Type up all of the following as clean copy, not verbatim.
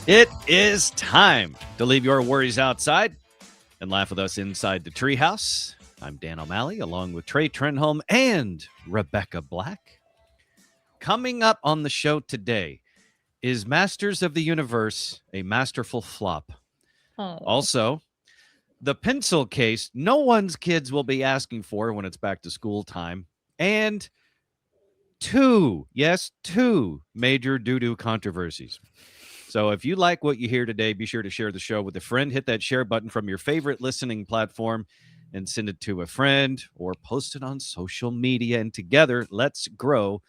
It is time to leave your worries outside and laugh with us inside the Treehouse. I'm Dan O'Malley, along with Trey Trenholm and Rebecca Black. Coming up on the show today is Masters of the Universe, a masterful flop. Oh. Also, the pencil case no one's kids will be asking for when it's back to school time. And two major doo-doo controversies. So if you like what you hear today, be sure to share the show with a friend. Hit that share button from your favorite listening platform and send it to a friend or post it on social media. And together, let's grow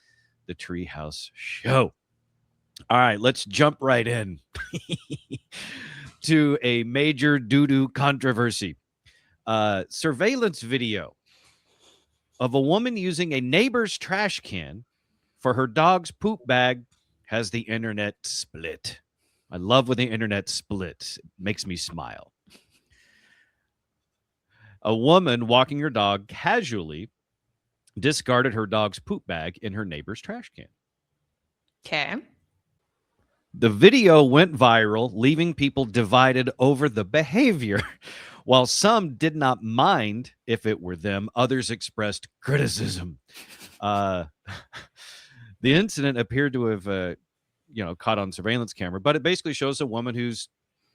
the Treehouse Show. All right, let's jump right in to a major doo-doo controversy. Surveillance video of a woman using a neighbor's trash can for her dog's poop bag has the internet split. I love when the internet splits. It makes me smile. A woman walking her dog casually discarded her dog's poop bag in her neighbor's trash can. Okay. The video went viral, leaving people divided over the behavior. While some did not mind if it were them, others expressed criticism. The incident appeared to have caught on surveillance camera, but it basically shows a woman who's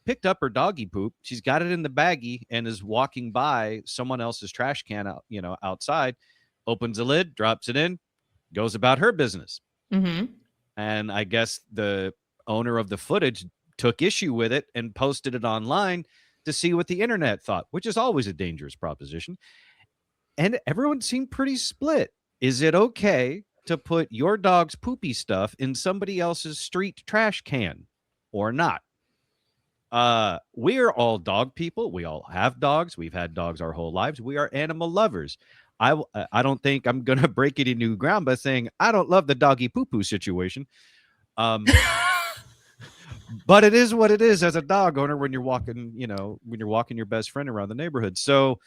picked up her doggy poop. She's got it in the baggie and is walking by someone else's trash can outside, opens the lid, drops it in, goes about her business. Mm-hmm. And I guess the owner of the footage took issue with it and posted it online to see what the internet thought, which is always a dangerous proposition. And everyone seemed pretty split. Is it okay to put your dog's poopy stuff in somebody else's street trash can or not? We are all dog people. We all have dogs. We've had dogs our whole lives. We are animal lovers. I don't think I'm going to break any new ground by saying I don't love the doggy poo-poo situation. But it is what it is as a dog owner when you're walking your best friend around the neighborhood. So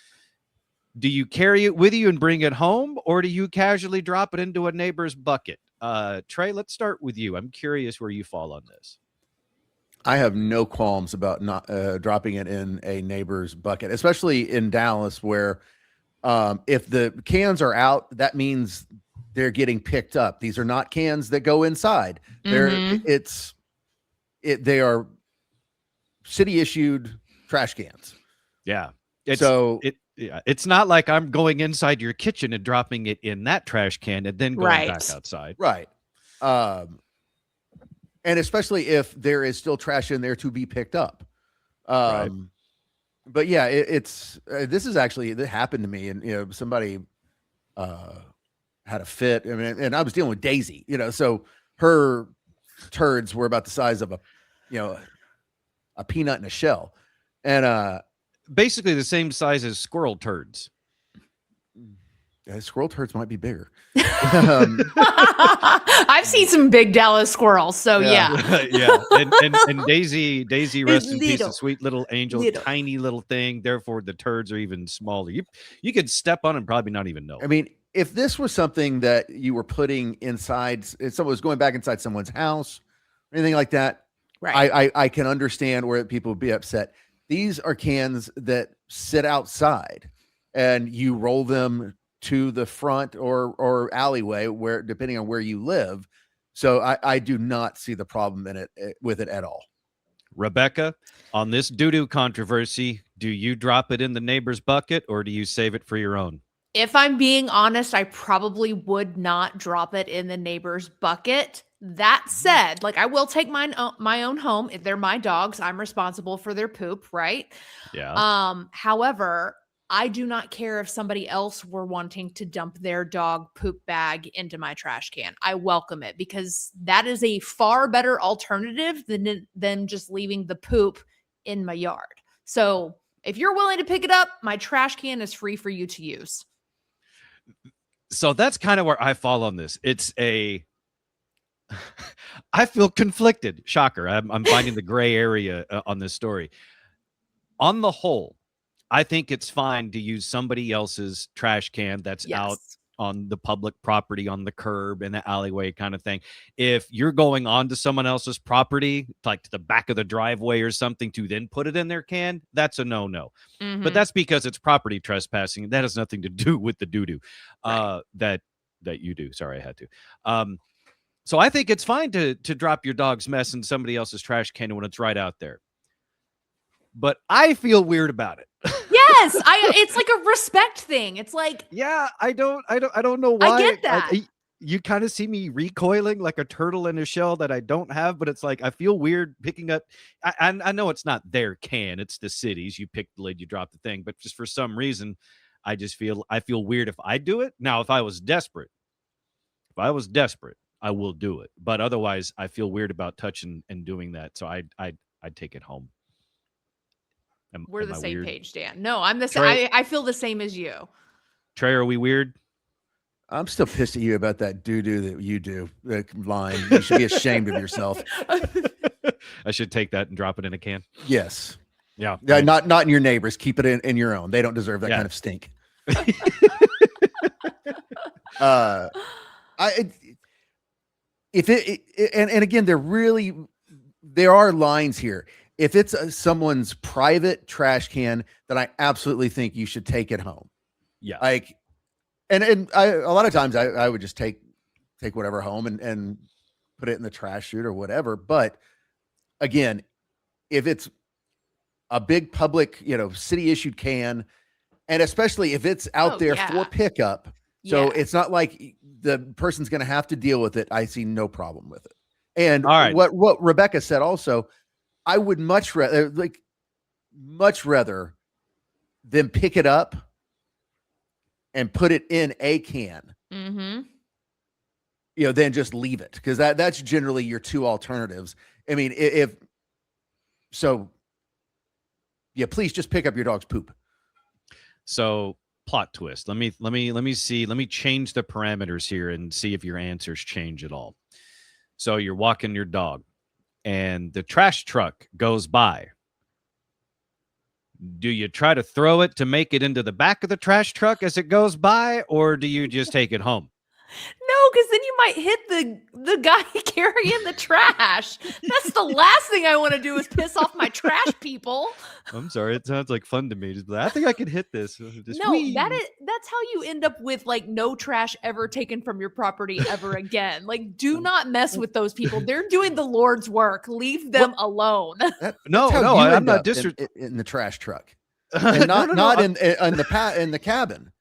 do you carry it with you and bring it home, or do you casually drop it into a neighbor's bucket? Trey, let's start with you. I'm curious where you fall on this. I have no qualms about not dropping it in a neighbor's bucket, especially in Dallas, where if the cans are out, that means they're getting picked up. These are not cans that go inside. They are city issued trash cans. Yeah. It's not like I'm going inside your kitchen and dropping it in that trash can and then going back outside. Right. And especially if there is still trash in there to be picked up. Right. But yeah, this happened to me, and somebody had a fit. I mean, and I was dealing with Daisy, so her turds were about the size of a peanut in a shell, and basically the same size as squirrel turds. Squirrel turds might be bigger. I've seen some big Dallas squirrels, so yeah. And Daisy, rest in peace, a sweet little angel, tiny little thing. Therefore, the turds are even smaller. You could step on and probably not even know. I mean, if this was something that you were putting inside, if someone was going back inside someone's house, or anything like that, right? I can understand where people would be upset. These are cans that sit outside, and you roll them to the front or alleyway, where depending on where you live. So I do not see the problem with it at all. Rebecca, on this doo-doo controversy, do you drop it in the neighbor's bucket or do you save it for your own? If I'm being honest, I probably would not drop it in the neighbor's bucket. That said, I will take my own home. If they're my dogs, I'm responsible for their poop, right? Yeah. However, I do not care if somebody else were wanting to dump their dog poop bag into my trash can. I welcome it because that is a far better alternative than just leaving the poop in my yard. So if you're willing to pick it up, my trash can is free for you to use. So that's kind of where I fall on this. I feel conflicted. Shocker. I'm finding the gray area on this story. On the whole, I think it's fine to use somebody else's trash can that's out on the public property, on the curb, in the alleyway kind of thing. If you're going onto someone else's property, like to the back of the driveway or something, to then put it in their can, that's a no-no. But that's because it's property trespassing. That has nothing to do with the doo-doo that you do. Sorry, I had to. So I think it's fine to drop your dog's mess in somebody else's trash can when it's right out there. But I feel weird about it. Yes, it's like a respect thing. It's like, yeah, I don't know why. I get that. You kind of see me recoiling like a turtle in a shell that I don't have, but it's like I feel weird picking up. I know it's not their can, it's the city's. You pick the lid, you drop the thing, but just for some reason, I feel weird if I do it. Now, if I was desperate, I will do it. But otherwise, I feel weird about touching and doing that. So I'd take it home. We're the am I same weird? page, Dan. No, I'm the same. I feel the same as you. Trey, are we weird? I'm still pissed at you about that doo-doo that you do. That line. You should be ashamed of yourself. I should take that and drop it in a can. Yes. Yeah. Right. Not in your neighbors. Keep it in your own. They don't deserve that kind of stink. And again, there are lines here. If it's someone's private trash can, then I absolutely think you should take it home. Yeah. Like, and a lot of times I would just take whatever home and put it in the trash chute or whatever. But again, if it's a big public, city issued can, and especially if it's out there for pickup, so it's not like the person's going to have to deal with it, I see no problem with it. And what Rebecca said also, I would much rather than pick it up and put it in a can, then just leave it, because that's generally your two alternatives. I mean, please just pick up your dog's poop. So plot twist. Let me change the parameters here and see if your answers change at all. So you're walking your dog and the trash truck goes by. Do you try to throw it to make it into the back of the trash truck as it goes by, or do you just take it home? No, because then you might hit the guy carrying the trash. That's the last thing I want to do is piss off my trash people. I'm sorry, it sounds like fun to me. Just I think I could hit this. That's how you end up with like no trash ever taken from your property ever again. Like, do not mess with those people. They're doing the Lord's work. Leave them alone. I'm not in the trash truck, and not in the cabin.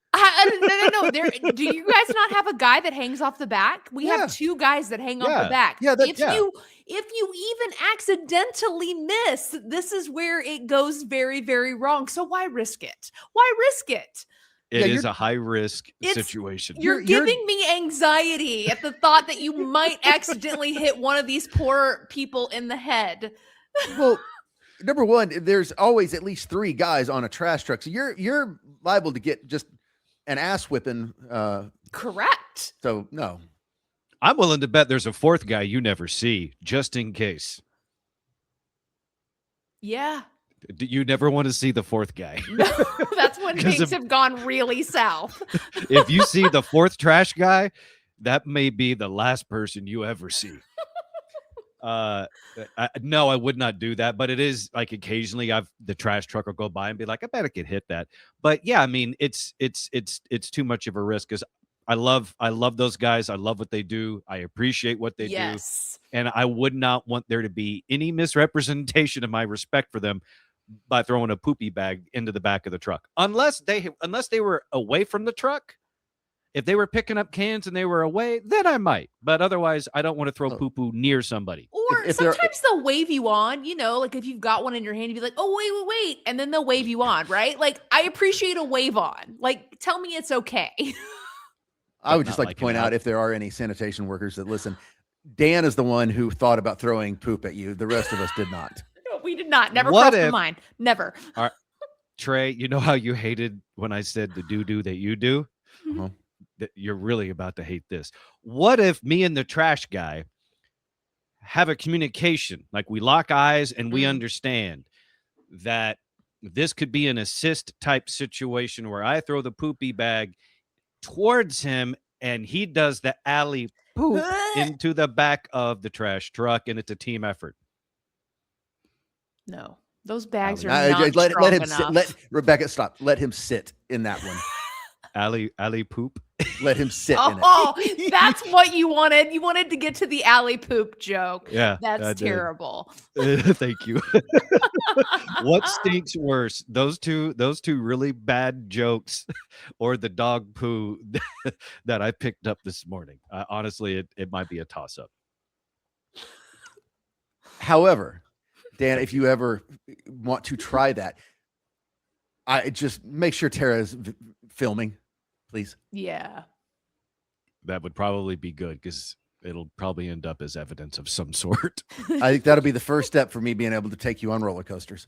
No. Do you guys not have a guy that hangs off the back? We have two guys that hang off the back. If you even accidentally miss, this is where it goes very, very wrong. So why risk it? It is a high risk situation. You're giving me anxiety at the thought that you might accidentally hit one of these poor people in the head. Well, number one, there's always at least 3 guys on a trash truck, so you're liable to get just an ass whipping. Correct. So no, I'm willing to bet there's a 4th guy you never see, just in case. Yeah. You never want to see the 4th guy. No, that's when things have gone really south. If you see the 4th trash guy, that may be the last person you ever see. No, I would not do that, but it is like occasionally the trash truck will go by and be like, I bet I could hit that. But yeah, I mean, it's too much of a risk, because I love those guys. I love what they do. I appreciate what they do. And I would not want there to be any misrepresentation of my respect for them by throwing a poopy bag into the back of the truck, unless they were away from the truck. If they were picking up cans and they were away, then I might. But otherwise, I don't want to throw poo-poo near somebody. Or if sometimes they'll wave you on, like if you've got one in your hand, you'd be like, oh, wait. And then they'll wave you on, right? Like, I appreciate a wave on. Like, tell me it's okay. I would just like to point out, if there are any sanitation workers that listen, Dan is the one who thought about throwing poop at you. The rest of us did not. No, we did not. Never crossed my mind. Never. All right. Trey, you know how you hated when I said the doo-doo that you do? Uh-huh. That you're really about to hate this. What if me and the trash guy have a communication, like we lock eyes and we understand that this could be an assist type situation where I throw the poopy bag towards him, and he does the alley poop into the back of the trash truck, and it's a team effort. No, those bags are Now, not let strong him enough. sit. Let Rebecca stop. Let him sit in that one. Alley poop. Let him sit in it. Oh, that's what you wanted. You wanted to get to the alley poop joke. Yeah, I That's did. terrible. Thank you. What stinks worse, those two really bad jokes, or the dog poo that I picked up this morning? Honestly, it might be a toss up. However, Dan, if you ever want to try that, I just make sure Tara's filming, please. Yeah. That would probably be good because it'll probably end up as evidence of some sort. I think that'll be the first step for me being able to take you on roller coasters.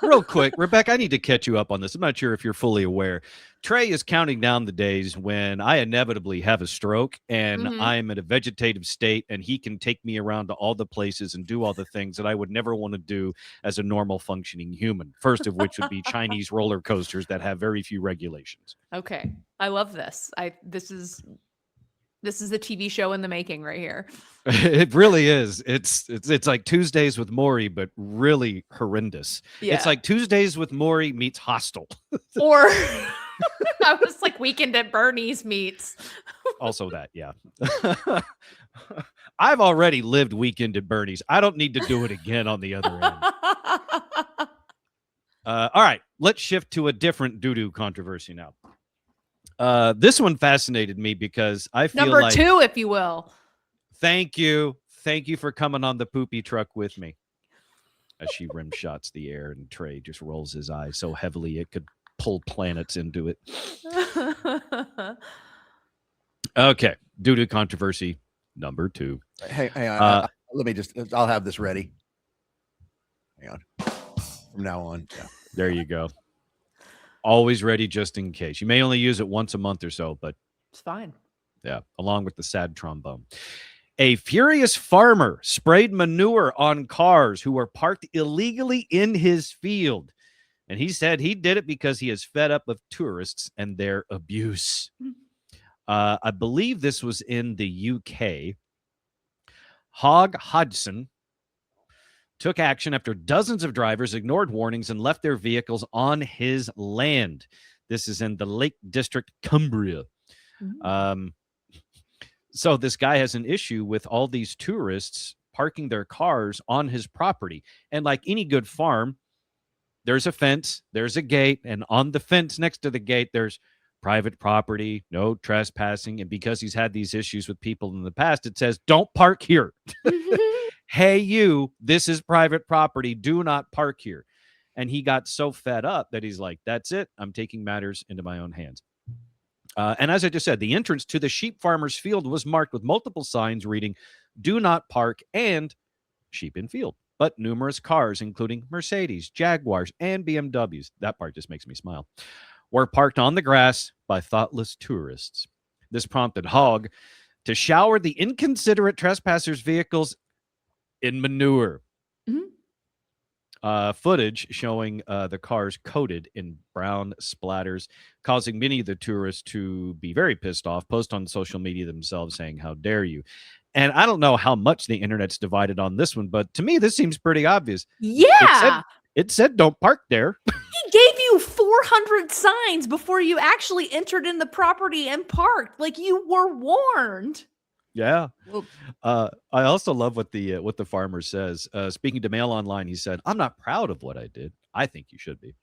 Real quick, Rebecca, I need to catch you up on this. I'm not sure if you're fully aware. Trey is counting down the days when I inevitably have a stroke and I'm in a vegetative state, and he can take me around to all the places and do all the things that I would never want to do as a normal functioning human. First of which would be Chinese roller coasters that have very few regulations. Okay. I love this. This is a TV show in the making right here. It really is. It's like Tuesdays with Maury, but really horrendous. Yeah. It's like Tuesdays with Maury meets Hostel. Or I was like Weekend at Bernie's meets. Also that, yeah. I've already lived Weekend at Bernie's. I don't need to do it again on the other end. All right, let's shift to a different doo-doo controversy now. This one fascinated me because I feel Number like 2, if you will. Thank you for coming on the poopy truck with me. As she rim shots the air, and Trey just rolls his eyes so heavily it could pull planets into it. Okay, doo-doo controversy number 2. Hang on. Let me I'll have this ready. Hang on. From now on. Yeah. There you go. Always ready just in case. You may only use it once a month or so, but it's fine. Yeah, along with the sad trombone. A furious farmer sprayed manure on cars who were parked illegally in his field. And he said he did it because he is fed up with tourists and their abuse. I believe this was in the UK. Hogg Hodgson took action after dozens of drivers ignored warnings and left their vehicles on his land. This is in the Lake District, Cumbria. So this guy has an issue with all these tourists parking their cars on his property. And like any good farm, there's a fence, there's a gate, and on the fence next to the gate, there's private property, no trespassing. And because he's had these issues with people in the past, it says, don't park here. Hey, you, this is private property. Do not park here. And he got so fed up that he's like, that's it. I'm taking matters into my own hands. And as I just said, the entrance to the sheep farmer's field was marked with multiple signs reading, do not park and sheep in field. But numerous cars, including Mercedes, Jaguars, and BMWs, that part just makes me smile, were parked on the grass by thoughtless tourists. This prompted Hogg to shower the inconsiderate trespassers' vehicles in manure. Footage showing the cars coated in brown splatters, causing many of the tourists to be very pissed off, post on social media themselves saying, how dare you? And I don't know how much the internet's divided on this one, but to me, this seems pretty obvious. Yeah. It said don't park there. He gave you 400 signs before you actually entered in the property and parked. Like, you were warned. Yeah. I also love what the farmer says. Speaking to Mail Online, he said, I'm not proud of what I did. I think you should be.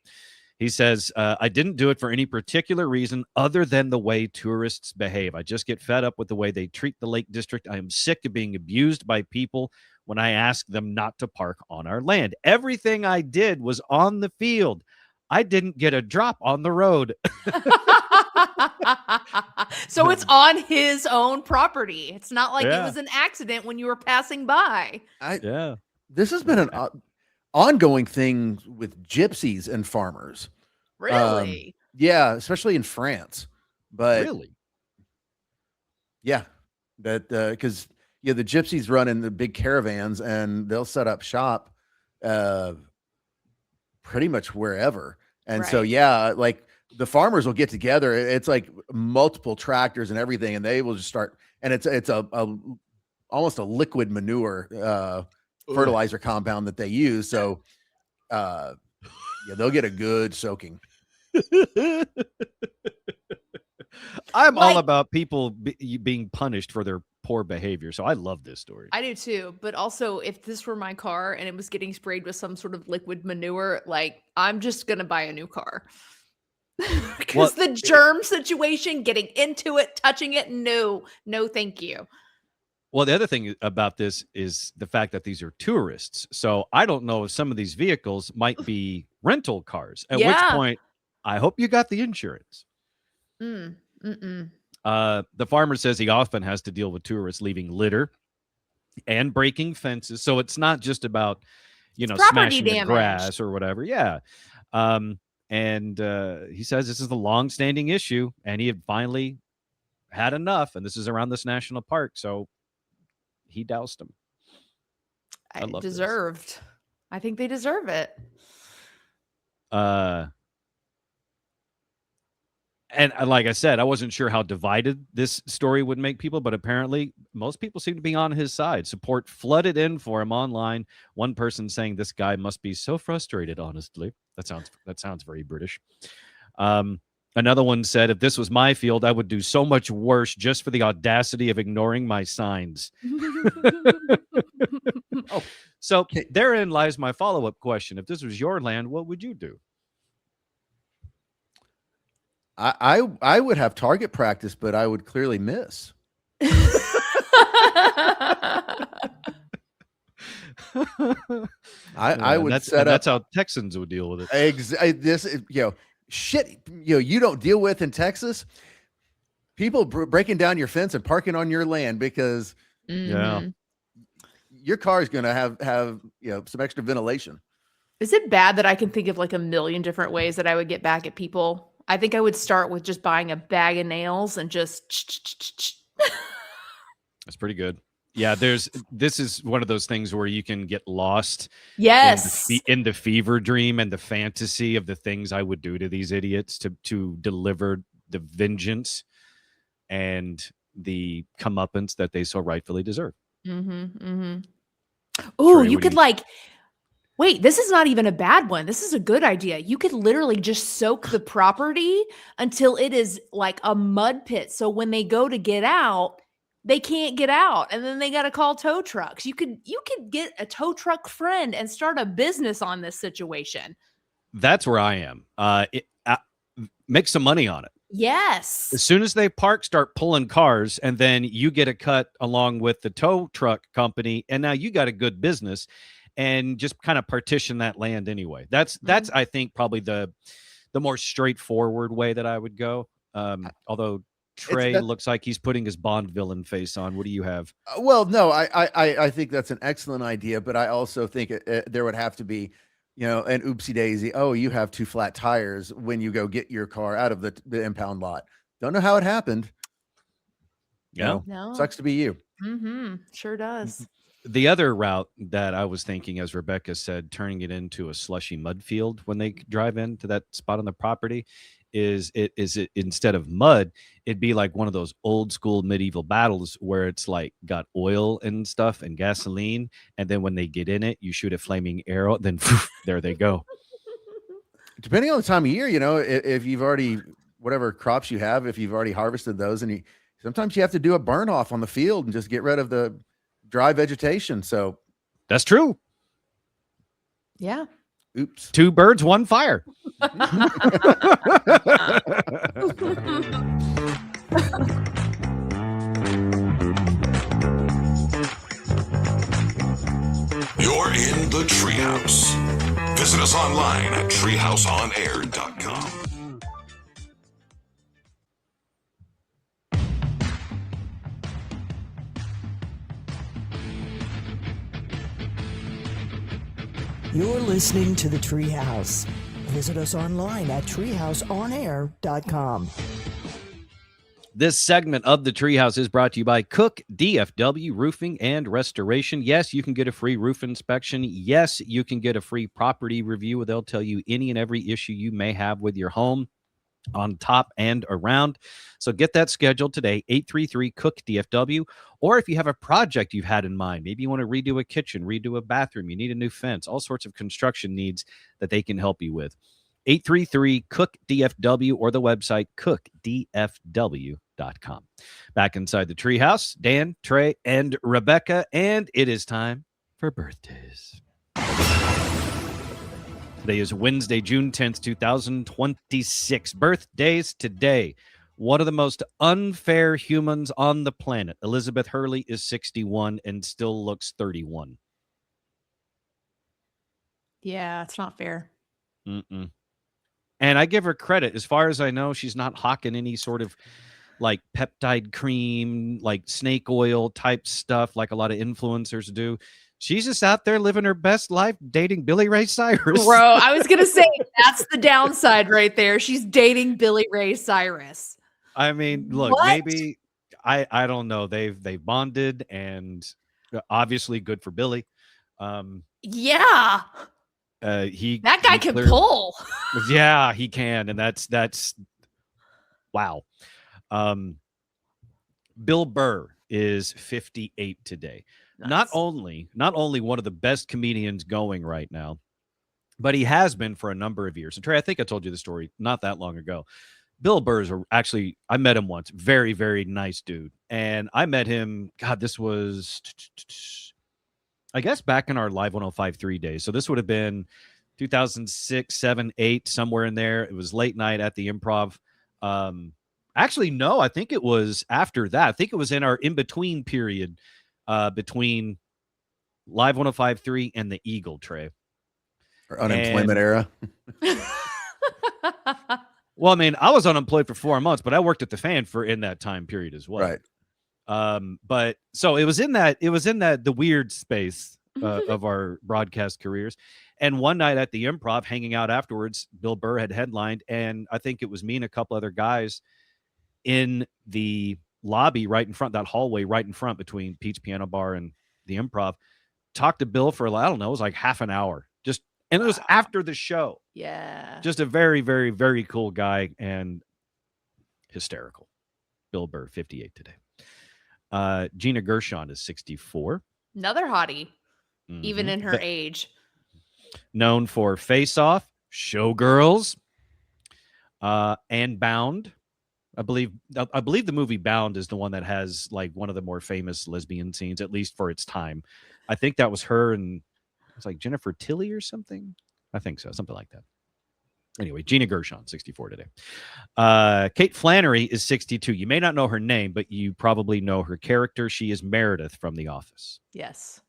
He says, I didn't do it for any particular reason other than the way tourists behave. I just get fed up with the way they treat the Lake District. I am sick of being abused by people when I ask them not to park on our land. Everything I did was on the field. I didn't get a drop on the road. So it's on his own property. It's not like Yeah. it was an accident when you were passing by. This has been an ongoing thing with gypsies and farmers. Really? Yeah, especially in France. But Really? yeah, that because the gypsies run in the big caravans and they'll set up shop pretty much wherever. And so Right. yeah, like the farmers will get together. It's like multiple tractors and everything, and they will just start. And it's a almost a liquid manure fertilizer compound that they use. So yeah, they'll get a good soaking. I'm all about people being punished for their poor behavior. So I love this story. I do too. But also, if this were my car and it was getting sprayed with some sort of liquid manure, like, I'm just going to buy a new car. Because the germ situation, getting into it, touching it, no, thank you. Well, the other thing about this is the fact that these are tourists. So I don't know if some of these vehicles might be rental cars, at which point I hope you got the insurance. The farmer says he often has to deal with tourists leaving litter and breaking fences. So it's not just about, smashing the grass or whatever. Yeah. And he says this is the long-standing issue, and he had finally had enough. And this is around this national park. So he doused them. I love deserved. This. I think they deserve it. And like I said, I wasn't sure how divided this story would make people, but apparently most people seem to be on his side. Support flooded in for him online. One person saying this guy must be so frustrated, honestly. That sounds very British. Another one said, if this was my field, I would do so much worse just for the audacity of ignoring my signs. So therein lies my follow-up question. If this was your land, what would you do? I would have target practice, but I would clearly miss. I would set up. That's how Texans would deal with it. Shit, you don't deal with in Texas. People breaking down your fence and parking on your land because your car is going to have some extra ventilation. Is it bad that I can think of like a million different ways that I would get back at people? I think I would start with just buying a bag of nails and just. That's pretty good. Yeah, this is one of those things where you can get lost. Yes. In the fever dream and the fantasy of the things I would do to these idiots to deliver the vengeance and the comeuppance that they so rightfully deserve. Oh, you could wait, this is not even a bad one. This is a good idea. You could literally just soak the property until it is like a mud pit. So when they go to get out, they can't get out. And then they got to call tow trucks. You could get a tow truck friend and start a business on this situation. That's where I am. Make some money on it. Yes. As soon as they park, start pulling cars, and then you get a cut along with the tow truck company. And now you got a good business. And just kind of partition that land anyway. That's I think probably the more straightforward way that I would go. Although Trey looks like he's putting his Bond villain face on. What do you have? Well, no, I think that's an excellent idea, but I also think there would have to be, an oopsie daisy. Oh, you have 2 flat tires when you go get your car out of the impound lot. Don't know how it happened. Yeah, no. Sucks to be you. Sure does. The other route that I was thinking, as Rebecca said, turning it into a slushy mud field when they drive into that spot on the property, is it instead of mud, it'd be like one of those old school medieval battles where it's like got oil and stuff and gasoline, and then when they get in it, you shoot a flaming arrow, then there they go. Depending on the time of year, if you've already, whatever crops you have, if you've already harvested those, and sometimes you have to do a burn off on the field and just get rid of the dry vegetation. So that's true. Yeah. Oops. 2 birds, 1 fire. You're in the Treehouse. Visit us online at treehouseonair.com. You're listening to The Treehouse. Visit us online at treehouseonair.com. This segment of The Treehouse is brought to you by Cook DFW Roofing and Restoration. Yes, you can get a free roof inspection. Yes, you can get a free property review where they'll tell you any and every issue you may have with your home. on top and around. So get that scheduled today, 833-COOK-DFW. Or if you have a project you've had in mind, maybe you want to redo a kitchen, redo a bathroom, you need a new fence, all sorts of construction needs that they can help you with. 833-COOK-DFW or the website cookdfw.com. Back inside the treehouse, Dan, Trey, and Rebecca, and it is time for birthdays. Today is Wednesday, June 10th, 2026. Birthdays today. One of the most unfair humans on the planet. Elizabeth Hurley is 61 and still looks 31. Yeah, it's not fair. Mm-mm. And I give her credit. As far as I know, she's not hawking any sort of like peptide cream, like snake oil type stuff like a lot of influencers do. She's just out there living her best life, dating Billy Ray Cyrus. Bro, I was going to say, that's the downside right there. She's dating Billy Ray Cyrus. I mean, look, What? maybe, I don't know. They've bonded, and obviously good for Billy. Yeah. That guy can pull. Yeah, he can. And that's wow. Bill Burr is 58 today. Nice. Not only one of the best comedians going right now, but he has been for a number of years. And Trey, I think I told you the story not that long ago. Bill Burr is actually, I met him once. Very, very nice dude. And I met him, God, this was, I guess, back in our Live 105.3 days. So this would have been 2006, 7, 8, somewhere in there. It was late night at the Improv. Actually, no, I think it was after that. I think it was in our in-between period between Live 105.3 and the Eagle, Trey. Or unemployment era. Well, I mean, I was unemployed for 4 months, but I worked at the Fan in that time period as well. Right. But so it was in the weird space of our broadcast careers. And one night at the Improv, hanging out afterwards, Bill Burr had headlined, and I think it was me and a couple other guys in the lobby right in front, that hallway right in front between Pete's Piano Bar and the Improv. Talked to Bill for, I don't know, it was like half an hour. And it was after the show. Yeah. Just a very, very, very cool guy and hysterical. Bill Burr, 58 today. Gina Gershon is 64. Another hottie, even Mhm. in her age. Known for Face Off, Showgirls, and Bound. I believe the movie Bound is the one that has like one of the more famous lesbian scenes, at least for its time. I think that was her and it's like Jennifer Tilly or something. I think so, something like that. Anyway, Gina Gershon, 64 today. Kate Flannery is 62. You may not know her name, but you probably know her character. She is Meredith from The Office. Yes.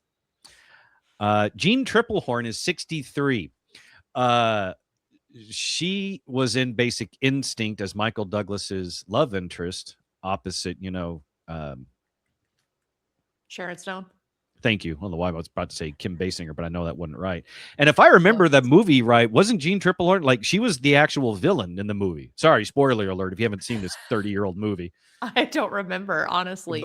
Jean Triplehorn is 63. She was in Basic Instinct as Michael Douglas's love interest opposite, Sharon Stone. Thank you. I don't know why I was about to say Kim Basinger, but I know that wasn't right. And if I remember that movie right, wasn't Jean Triplehorn, like she was the actual villain in the movie? Sorry, spoiler alert if you haven't seen this 30-year-old movie. I don't remember, honestly.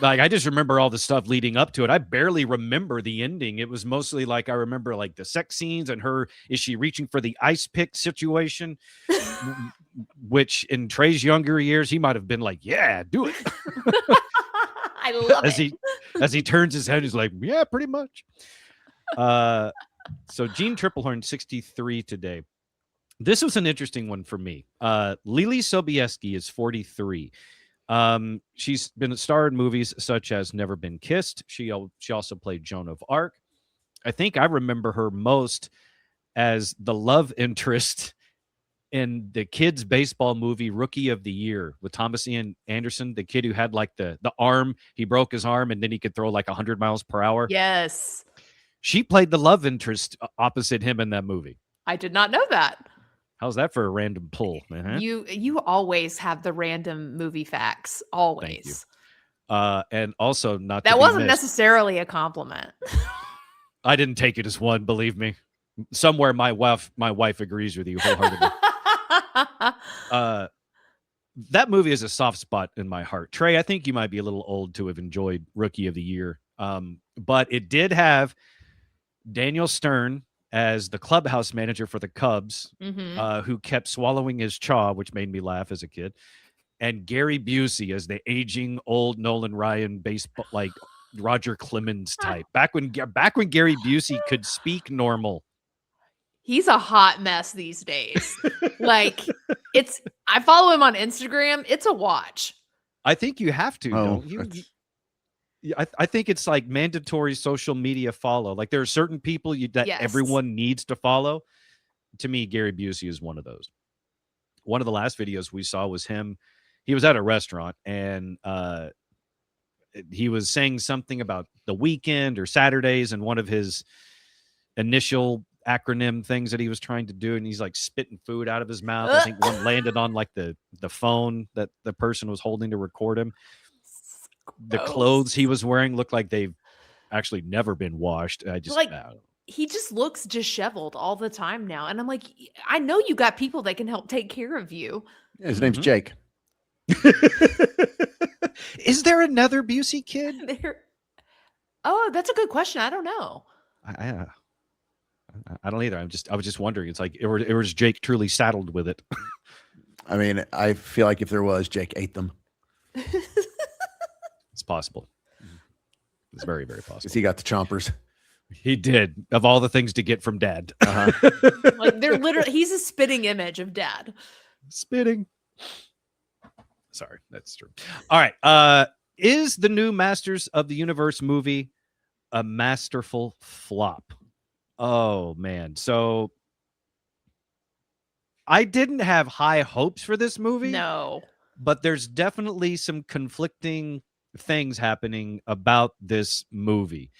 Like I just remember all the stuff leading up to it. I barely remember the ending. It was mostly like I remember like the sex scenes and her, is she reaching for the ice pick situation? Which in Trey's younger years, he might have been like, yeah, do it. I love it. As he turns his head, he's like, yeah, pretty much. So Jean Triplehorn, 63 today. This was an interesting one for me. Lily Sobieski is 43. She's been a star in movies such as Never Been Kissed. She also played Joan of Arc. I think I remember her most as the love interest in the kids' baseball movie Rookie of the Year with Thomas Ian Anderson, the kid who had like the arm, he broke his arm and then he could throw like 100 miles per hour. Yes. She played the love interest opposite him in that movie. I did not know that. How's that for a random pull? Uh-huh. You always have the random movie facts. Always. Thank you. And also not that wasn't necessarily a compliment. I didn't take it as one, believe me. Somewhere my wife agrees with you wholeheartedly. That movie is a soft spot in my heart. Trey, I think you might be a little old to have enjoyed Rookie of the Year. But it did have Daniel Stern as the clubhouse manager for the Cubs, Mhm. who kept swallowing his chaw, which made me laugh as a kid, and Gary Busey as the aging old Nolan Ryan baseball, like Roger Clemens type. Back when Gary Busey could speak normal. He's a hot mess these days. Like, I follow him on Instagram. It's a watch. I think you have to, Oh, don't you? that's- I think it's like mandatory social media follow. Like there are certain people that Yes. everyone needs to follow. To me, Gary Busey is one of those. One of the last videos we saw was him. He was at a restaurant and he was saying something about the weekend or Saturdays and one of his initial acronym things that he was trying to do, and he's like spitting food out of his mouth. I think one landed on like the phone that the person was holding to record him. The Gross. clothes he was wearing looked like they've actually never been washed. I just Like, he just looks disheveled all the time now. And I'm like, I know you got people that can help take care of you. His name's Mhm. Jake. Is there another Busey kid? Oh, that's a good question. I don't know. I don't either. I was just wondering. It's like, or was Jake truly saddled with it? I mean, I feel like if there was, Jake ate them It's possible. It's very, very possible. because he got the chompers. He did, of all the things to get from dad. Like, they're literally, he's a spitting image of dad. Spitting. Sorry, that's true. All right. Is the new Masters of the Universe movie a masterful flop? Oh, man. So I didn't have high hopes for this movie. No. But there's definitely some conflicting things happening about this movie.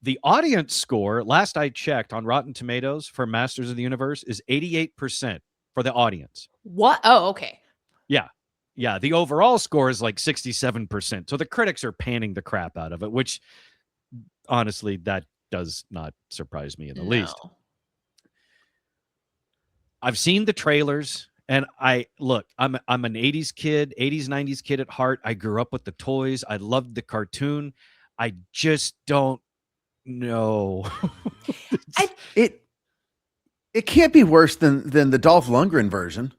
The audience score, last I checked on Rotten Tomatoes for Masters of the Universe, is 88% for the audience. What? Oh, okay. Yeah, the overall score is like 67%. So the critics are panning the crap out of it, which honestly, that does not surprise me in the least. No. I've seen the trailers. And I'm an 80s kid, 80s, 90s kid at heart. I grew up with the toys. I loved the cartoon. I just don't know. It can't be worse than the Dolph Lundgren version.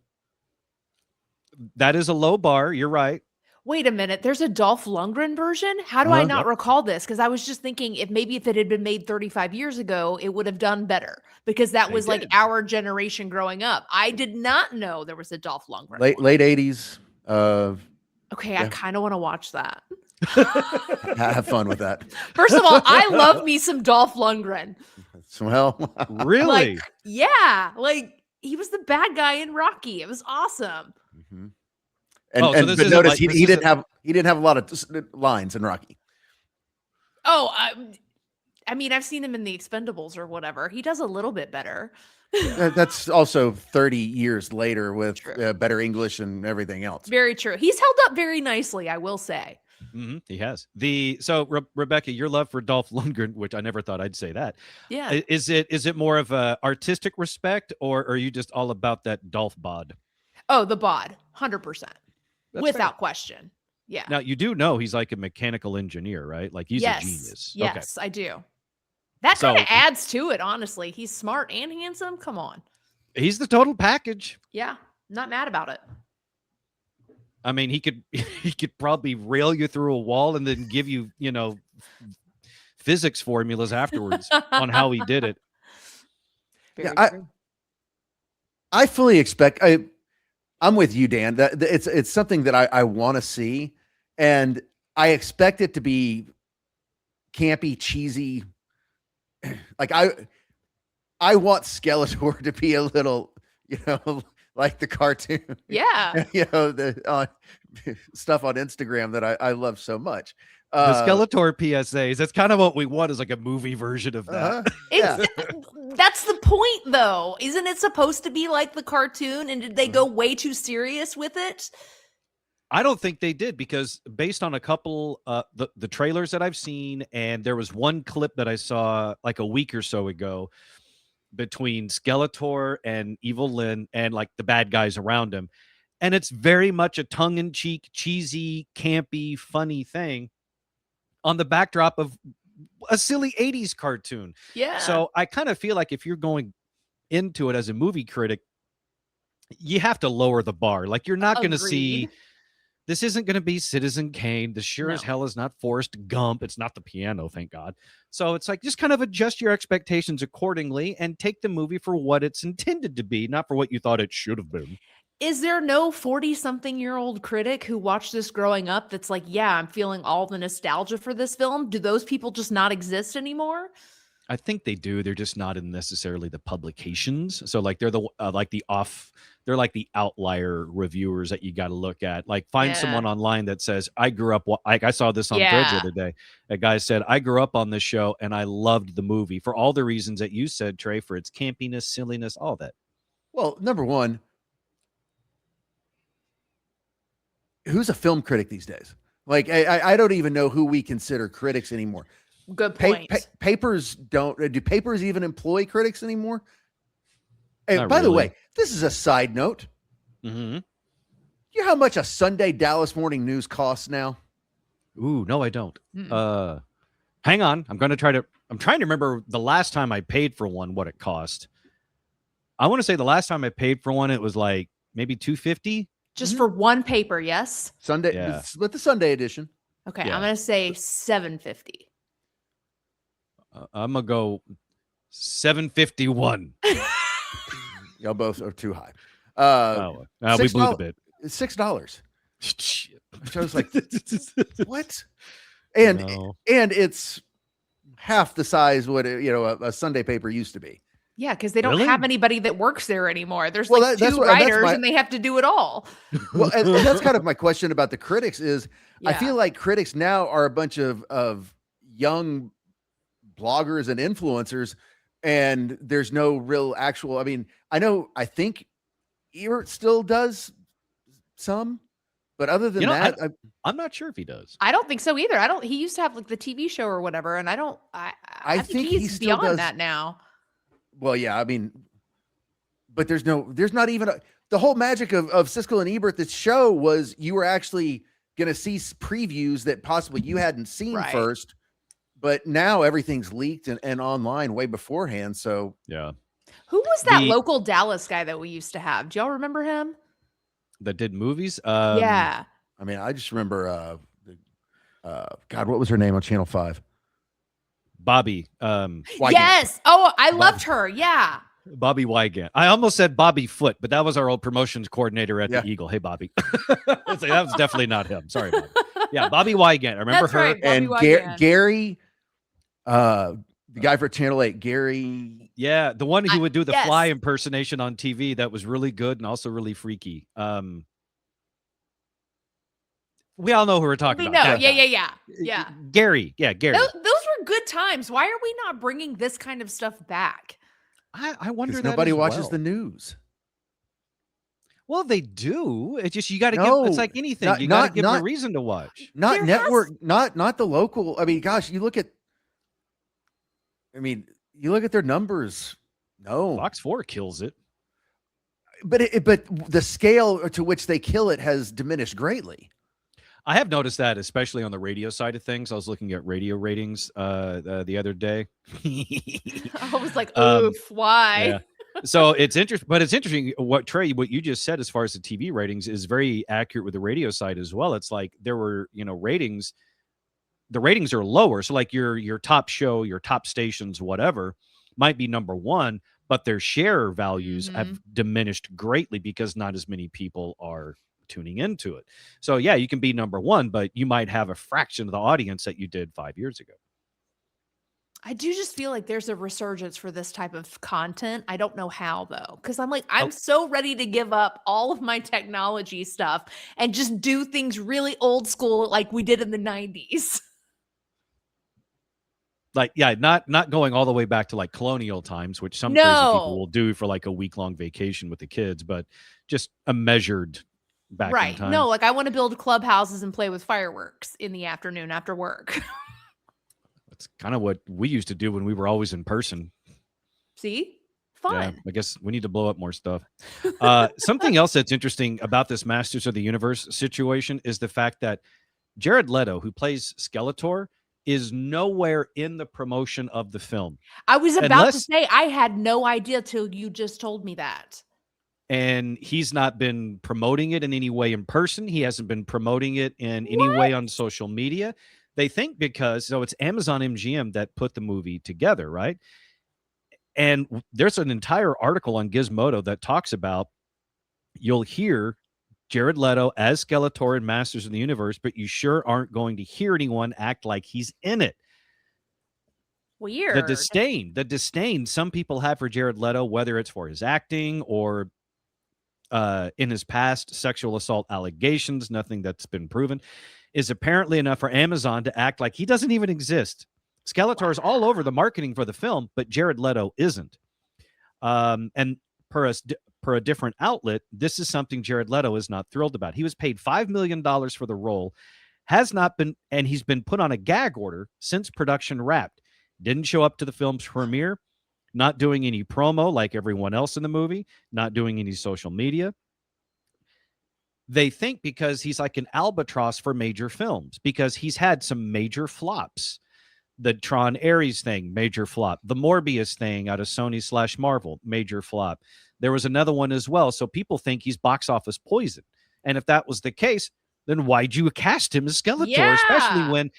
That is a low bar. You're right. Wait a minute. There's a Dolph Lundgren version? How do I not recall this? Because I was just thinking if it had been made 35 years ago, it would have done better because that was like our generation growing up. I did not know there was a Dolph Lundgren. Late 80s. Okay, I kind of want to watch that. Have fun with that. First of all, I love me some Dolph Lundgren. Well, Really? Like he was the bad guy in Rocky. It was awesome. mm-hmm. But notice he didn't have a lot of lines in Rocky. Oh, I mean, I've seen him in the Expendables or whatever. He does a little bit better. That's also 30 years later with True. better English and everything else. Very true. He's held up very nicely, I will say. Mm-hmm, he has. So Rebecca, your love for Dolph Lundgren, which I never thought I'd say that. Yeah. Is it more of a artistic respect, or are you just all about that Dolph bod? Oh, the bod, 100%, without fair. question. Yeah. Now you do know he's like a mechanical engineer, right? Like he's a genius. Yes, I do. That kind of adds to it, honestly. He's smart and handsome. Come on. He's the total package. Yeah, not mad about it. I mean, he could probably rail you through a wall and then give you, physics formulas afterwards on how he did it. Very true. I fully expect. I'm with you, Dan. That it's something that I want to see, and I expect it to be campy, cheesy. Like I want Skeletor to be a little, like the cartoon. Yeah. The stuff on Instagram that I love so much. The Skeletor PSAs. That's kind of what we want, is like a movie version of that. That's the point, though. Isn't it supposed to be like the cartoon? And did they go way too serious with it? I don't think they did, because based on a couple the trailers that I've seen, and there was one clip that I saw like a week or so ago between Skeletor and Evil Lyn and like the bad guys around him, and it's very much a tongue-in-cheek, cheesy, campy, funny thing on the backdrop of a silly 80s cartoon. Yeah. So I kind of feel like if you're going into it as a movie critic, you have to lower the bar. Like you're not going to see, Agreed. this isn't going to be Citizen Kane. This sure as No. hell is not Forrest Gump. It's not The Piano, thank God. So it's like, just kind of adjust your expectations accordingly and take the movie for what it's intended to be, not for what you thought it should have been. Is there no 40-something-year-old critic who watched this growing up that's like, yeah, I'm feeling all the nostalgia for this film? Do those people just not exist anymore? I think they do. They're just not in necessarily the publications. So like they're the they're like the outlier reviewers that you got to look at. Like find Yeah. someone online that says, I grew up, like I saw this on Threads the Yeah. other day. A guy said, I grew up on this show and I loved the movie for all the reasons that you said, Trey, for its campiness, silliness, all that. Well, number one, who's a film critic these days? Like, I don't even know who we consider critics anymore. Good point. Papers do papers even employ critics anymore? And Not by the really. way, this is a side note. Mm-hmm. You know how much a Sunday Dallas Morning News costs now? Ooh, no, I don't. Mm-mm. Hang on. I'm trying to remember the last time I paid for one, what it cost. I want to say the last time I paid for one, it was like maybe $2.50. Just for one paper, yes? Sunday, Yeah. with the Sunday edition. Okay, Yeah. I'm going to say $7.50. I'm gonna go $7.51. Y'all both are too high. We blew the bit. It's $6. Shit. I was like, what? And No. it's half the size what a Sunday paper used to be. Yeah, because they don't Really? have anybody that works there anymore. There's Well, like that's two what- that's writers my- and they have to do it all. Well, and that's kind of my question about the critics is I Yeah. feel like critics now are a bunch of young bloggers and influencers, and there's no real actual. I mean, I think Ebert still does some, but other than that, I'm not sure if he does. I don't think so either. He used to have like the TV show or whatever, and I think he he's still beyond does- that now. well, yeah, I mean, but there's not even the whole magic of Siskel and Ebert. This show was you were actually going to see previews that possibly you hadn't seen Right. first. But now everything's leaked and online way beforehand. So Yeah. Who was that The- local Dallas guy that we used to have? Do y'all remember him? That did movies. Yeah. I mean, I just remember God, what was her name on Channel 5? Bobby. Wygant. Yes. Oh, I loved her. Yeah. Bobby Wygant. I almost said Bobby Foot, but that was our old promotions coordinator at Yeah. the Eagle. Hey, Bobby. That was definitely not him. Sorry, Bobby. Yeah, Bobby Wygant. I remember That's her. right. Bobby And Wygant. Gary, the guy for Channel 8, Gary. Yeah, the one who would do the yes. fly impersonation on TV that was really good and also really freaky. We all know who we're talking We about. know. That Yeah, guy. yeah, yeah. Yeah. Gary. Yeah, Gary. Those were good times. Why are we not bringing this kind of stuff back? I wonder Because that nobody as watches well. the news. Well, they do. It's just you got to No, give. It's like anything. not- You got to not- give them a not- reason to watch. Not There network, has- not the local. I mean, gosh, you look at their numbers. No, Fox 4 kills it. but the scale to which they kill it has diminished greatly. I have noticed that, especially on the radio side of things. I was looking at radio ratings the other day. I was like, Um, oof, why? Yeah. So it's interesting, but it's interesting what you just said as far as the TV ratings is very accurate with the radio side as well. It's like there were, ratings. The ratings are lower. So like your top show, your top stations, whatever, might be number one, but their share values have diminished greatly because not as many people are tuning into it. So yeah, you can be number one, but you might have a fraction of the audience that you did 5 years ago. I do just feel like there's a resurgence for this type of content. I don't know how though, because I'm so ready to give up all of my technology stuff and just do things really old school like we did in the 90s. Like, yeah, not going all the way back to like colonial times, which some crazy people will do for like a week-long vacation with the kids, but just a measured back in Right. time. No, like I want to build clubhouses and play with fireworks in the afternoon after work. That's kind of what we used to do when we were always in person. See? Yeah, Fun. I guess we need to blow up more stuff. Something else that's interesting about this Masters of the Universe situation is the fact that Jared Leto, who plays Skeletor, is nowhere in the promotion of the film. I was about to Unless- say I had no idea till you just told me that. And he's not been promoting it in any way in person. He hasn't been promoting it in any way on social media. They think because, so it's Amazon MGM that put the movie together, right? And there's an entire article on Gizmodo that talks about, you'll hear Jared Leto as Skeletor in Masters of the Universe, but you sure aren't going to hear anyone act like he's in it. Weird. The disdain some people have for Jared Leto, whether it's for his acting or in his past sexual assault allegations, nothing that's been proven, is apparently enough for Amazon to act like he doesn't even exist. Skeletor is all over the marketing for the film, but Jared Leto isn't. And per a different outlet, this is something Jared Leto is not thrilled about. He was paid $5 million for the role, has not been, and he's been put on a gag order since production wrapped. Didn't show up to the film's premiere, not doing any promo like everyone else in the movie, not doing any social media. They think because he's like an albatross for major films, because he's had some major flops. The Tron Ares thing, major flop. The Morbius thing out of Sony/Marvel, major flop. There was another one as well. So people think he's box office poison. And if that was the case, then why'd you cast him as Skeletor? Yeah. Especially when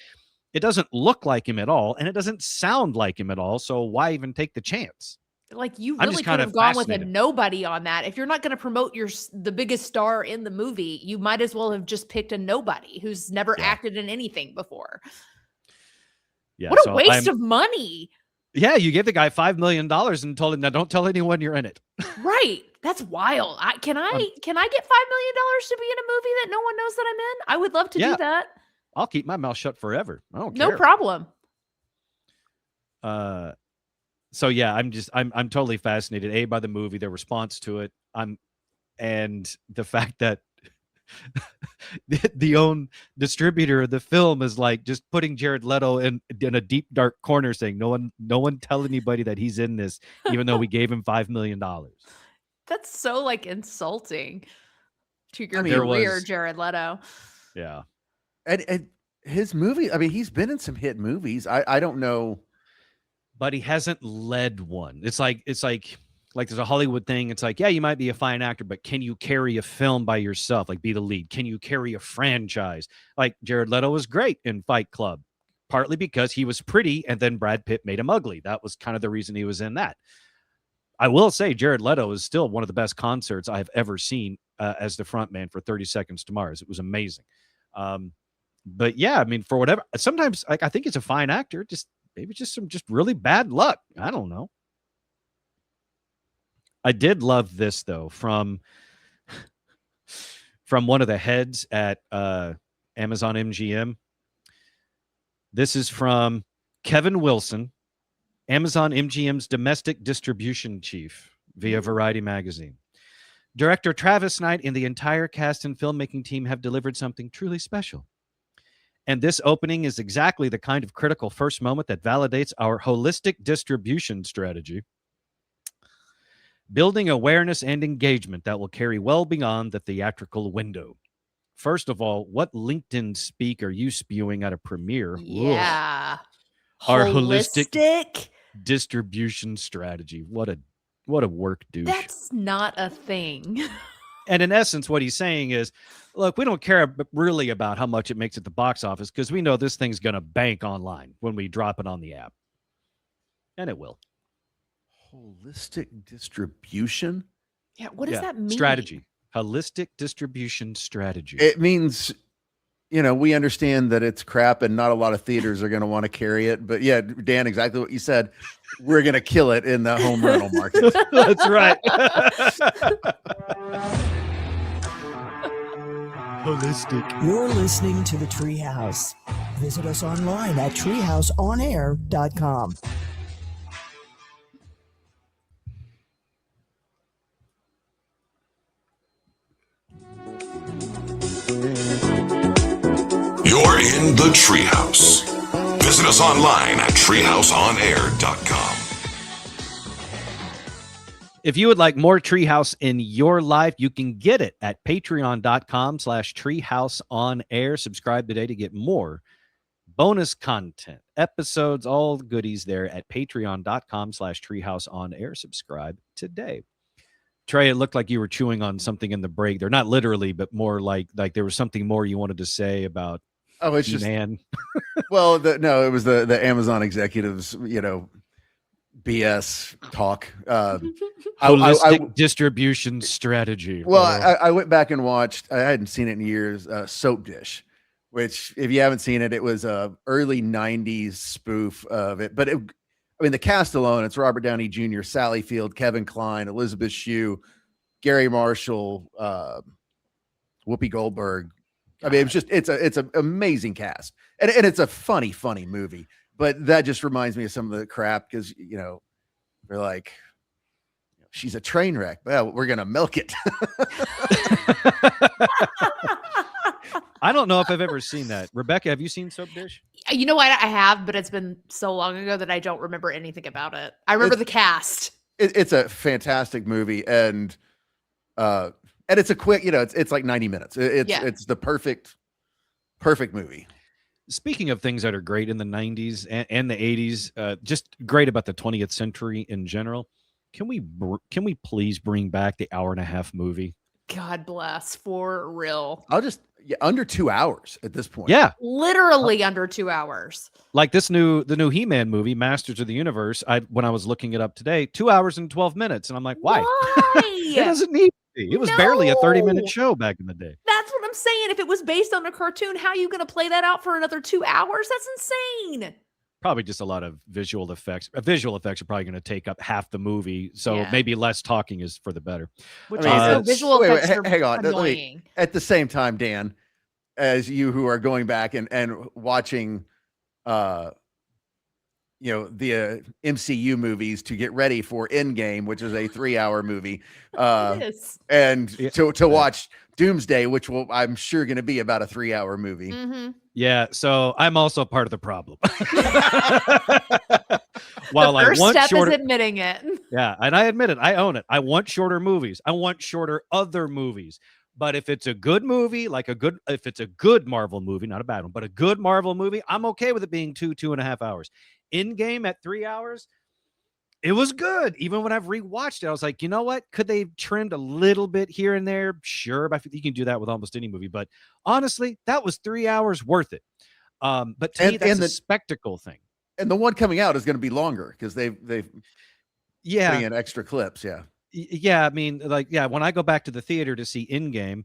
it doesn't look like him at all and it doesn't sound like him at all. So why even take the chance? Like, you I'm really just could kind have of gone with a fascinated. nobody on that. If you're not going to promote the biggest star in the movie, you might as well have just picked a nobody who's never Yeah. acted in anything before. Yeah, What a so waste of money. Yeah, you gave the guy $5 million and told him, now don't tell anyone you're in it. Right. That's wild. Can I get $5 million to be in a movie that no one knows that I'm in? I would love to Yeah. do that. I'll keep my mouth shut forever. I don't No care. problem. So yeah, I'm totally fascinated, by the movie, their response to it. And the fact that the own distributor of the film is like just putting Jared Leto in a deep dark corner, saying no one tell anybody that he's in this, even though we gave him $5 million. That's so like insulting to your There career, was- Jared Leto. Yeah. And his movie, I mean, he's been in some hit movies. I don't know. But he hasn't led one. It's like there's a Hollywood thing. It's like, yeah, you might be a fine actor, but can you carry a film by yourself? Like, be the lead? Can you carry a franchise? Like, Jared Leto was great in Fight Club, partly because he was pretty, and then Brad Pitt made him ugly. That was kind of the reason he was in that. I will say Jared Leto is still one of the best concerts I have ever seen as the frontman for 30 Seconds to Mars. It was amazing. But yeah, I mean, for whatever, sometimes I think he's a fine actor, maybe just some really bad luck. I don't know. I did love this though from one of the heads at Amazon MGM. This is from Kevin Wilson, Amazon MGM's domestic distribution chief, via Variety magazine. Director Travis Knight and the entire cast and filmmaking team have delivered something truly special. And this opening is exactly the kind of critical first moment that validates our holistic distribution strategy, building awareness and engagement that will carry well beyond the theatrical window. First of all, what LinkedIn speak are you spewing at a premiere? Yeah. Ugh. Our holistic distribution strategy. What a work douche. That's not a thing. And in essence, what he's saying is, look, we don't care really about how much it makes at the box office because we know this thing's going to bank online when we drop it on the app. And it will. Holistic distribution? Yeah. What does that mean? Strategy. Holistic distribution strategy. It means, we understand that it's crap and not a lot of theaters are going to want to carry it. But yeah, Dan, exactly what you said. We're going to kill it in the home rental market. That's right. Holistic. You're listening to The Treehouse. Visit us online at treehouseonair.com. You're in the Treehouse. Visit us online at treehouseonair.com. If you would like more Treehouse in your life, you can get it at patreon.com/treehouseonair. Subscribe today to get more bonus content, episodes, all the goodies there at patreon.com/treehouseonair. Subscribe today. Trey, it looked like you were chewing on something in the break. They're not literally, but more like there was something more you wanted to say about it's just man. Well, no, it was the Amazon executives, BS talk. Holistic distribution strategy. Well, I went back and watched. I hadn't seen it in years. Soap Dish, which, if you haven't seen it, it was a early '90s spoof of it. But the cast alone, it's Robert Downey Jr., Sally Field, Kevin Kline, Elizabeth Shue, Gary Marshall, Whoopi Goldberg. I mean, it's an amazing cast, and it's a funny movie. But that just reminds me of some of the crap because they're like, she's a train wreck. Well, we're gonna milk it. I don't know if I've ever seen that. Rebecca, have you seen Soap Dish? You know what? I have, but it's been so long ago that I don't remember anything about it. I remember the cast. It's a fantastic movie, and it's a quick. It's like 90 minutes. It's the perfect movie. Speaking of things that are great in the 90s and the 80s, just great about the 20th century in general, can we please bring back the hour-and-a-half movie? God bless, for real. Under 2 hours at this point. Yeah, literally under 2 hours. Like the new He-Man movie, Masters of the Universe. When I was looking it up today, 2 hours and 12 minutes, and I'm like, why? It doesn't need to be. It was barely a 30-minute show back in the day. That's what I'm saying. If it was based on a cartoon, how are you going to play that out for another 2 hours? That's insane. Probably just a lot of visual effects. Visual effects are probably going to take up half the movie, so maybe less talking is for the better. Visual effects are hang on. annoying. At the same time, Dan, as you who are going back and watching, the MCU movies to get ready for Endgame, which is a 3-hour movie, and to watch Doomsday, which I'm sure going to be about a 3-hour movie. Mm-hmm. Yeah, so I'm also part of the problem. While the first I want step shorter, is admitting it. Yeah, and I admit it. I own it. I want shorter movies. I want shorter other movies. But if it's a good movie, if it's a good Marvel movie, not a bad one, but a good Marvel movie, I'm okay with it being 2.5 hours. Endgame at 3 hours, it was good. Even when I've rewatched it, I was like, you know what? Could they have trimmed a little bit here and there? Sure, but you can do that with almost any movie. But honestly, that was 3 hours worth it. But to me, that's a spectacle thing. And the one coming out is going to be longer because they've putting in extra clips. Yeah, I mean, when I go back to the theater to see Endgame,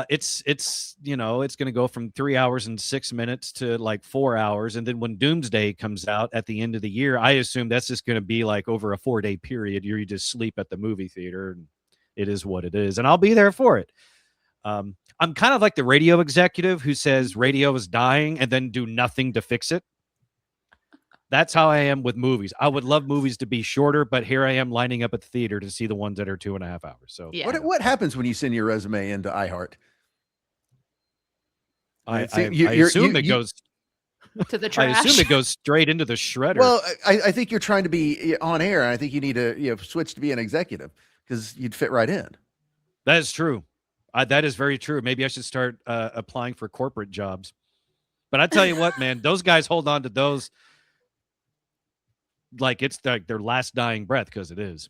it's going to go from 3 hours and 6 minutes to like 4 hours, and then when Doomsday comes out at the end of the year, I assume that's just going to be like over a 4-day period. You just sleep at the movie theater, and it is what it is, and I'll be there for it. I'm kind of like the radio executive who says radio is dying and then do nothing to fix it. That's how I am with movies. I would love movies to be shorter, but here I am lining up at the theater to see the ones that are 2.5 hours. So what happens when you send your resume into iHeart? I assume it goes to the trash. I assume it goes straight into the shredder. Well, I think you're trying to be on air, and I think you need to switch to be an executive because you'd fit right in. That is true. That is very true. Maybe I should start applying for corporate jobs. But I tell you what, man, those guys hold on to those like it's their last dying breath, because it is.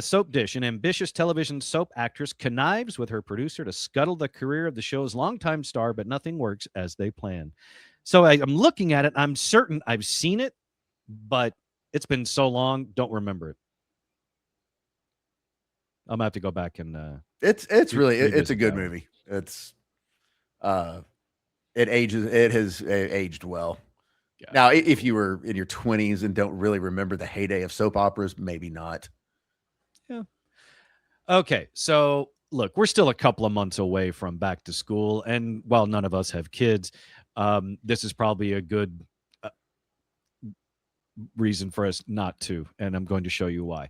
Soap Dish, an ambitious television soap actress, connives with her producer to scuttle the career of the show's longtime star, but nothing works as they plan. So I'm looking at it. I'm certain I've seen it, but it's been so long, don't remember it. I'm gonna have to go back and it's a good movie. It's it has aged well. Yeah. Now, if you were in your 20s and don't really remember the heyday of soap operas, maybe not. Yeah. Okay, so look, we're still a couple of months away from back to school, and while none of us have kids, this is probably a good reason for us not to, and I'm going to show you why.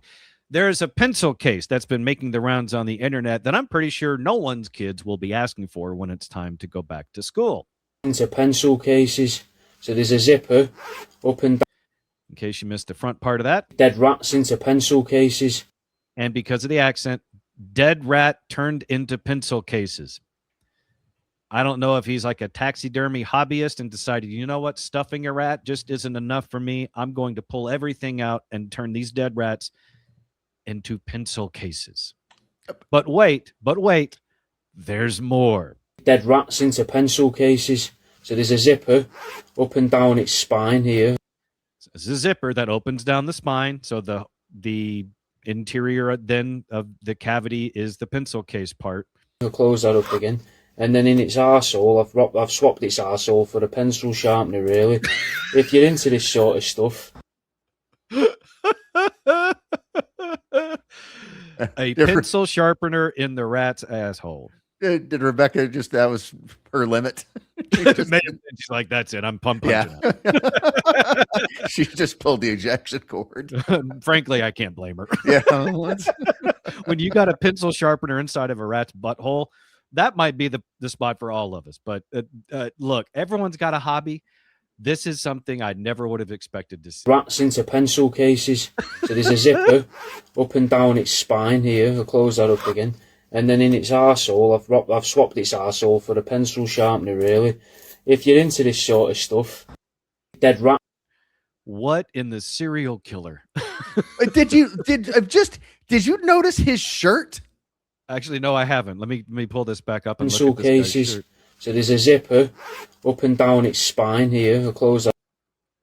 There's a pencil case that's been making the rounds on the internet that I'm pretty sure no one's kids will be asking for when it's time to go back to school. Into pencil cases. So there's a zipper up and down. In case you missed the front part of that. Dead rats into pencil cases. And because of the accent, dead rat turned into pencil cases. I don't know if he's like a taxidermy hobbyist and decided, you know what, stuffing a rat just isn't enough for me. I'm going to pull everything out and turn these dead rats into pencil cases. But wait, there's more. Dead rats into pencil cases. So there's a zipper up and down its spine here. It's a zipper that opens down the spine. So the interior then of the cavity is the pencil case part. I'll close that up again. And then in its arsehole, I've swapped its arsehole for a pencil sharpener, really. If you're into this sort of stuff. A pencil sharpener in the rat's asshole. Did Rebecca that was her limit? She's like, that's it. I'm punching it. She just pulled the ejection cord. Frankly, I can't blame her. Yeah. When you got a pencil sharpener inside of a rat's butthole, that might be the spot for all of us. But look, everyone's got a hobby. This is something I never would have expected to see. Rats into pencil cases. So there's a zipper up and down its spine here. I'll close that up again. And then in its arsehole, I've swapped its arsehole for a pencil sharpener, really. If you're into this sort of stuff. Dead rat. What in the serial killer? Did you notice his shirt? Actually, no, I haven't. Let me pull this back up and Pencil look at this guy's cases. shirt. So there's a zipper up and down its spine here. I'll close that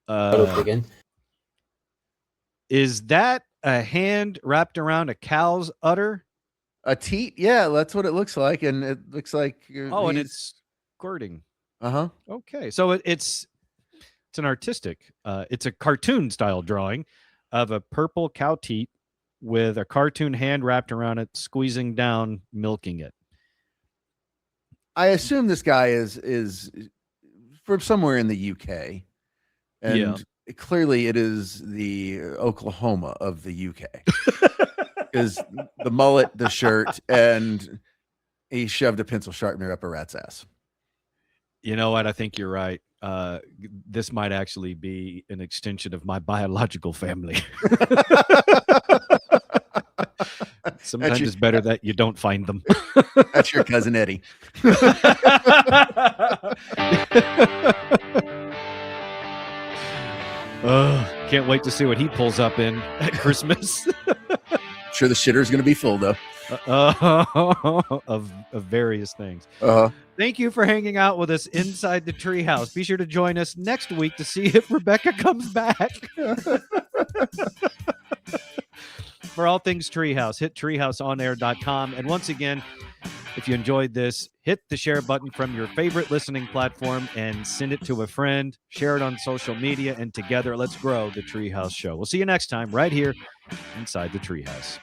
up again. Is that a hand wrapped around a cow's udder? A teat? Yeah, that's what it looks like, and it looks like. And it's squirting. Okay, so it's an artistic. It's a cartoon style drawing of a purple cow teat with a cartoon hand wrapped around it, squeezing down, milking it. I assume this guy is from somewhere in the UK, and clearly it is the Oklahoma of the UK. Because the mullet, the shirt, and he shoved a pencil sharpener up a rat's ass. You know what? I think you're right. This might actually be an extension of my biological family. Sometimes it's better that you don't find them. That's your cousin Eddie. Can't wait to see what he pulls up in at Christmas. Sure, the shitter's going to be full though. Of various things. Uh-huh. Thank you for hanging out with us inside the Treehouse. Be sure to join us next week to see if Rebecca comes back. For all things Treehouse, hit treehouseonair.com. And once again, if you enjoyed this, hit the share button from your favorite listening platform and send it to a friend. Share it on social media, and together let's grow the Treehouse Show. We'll see you next time right here inside the Treehouse.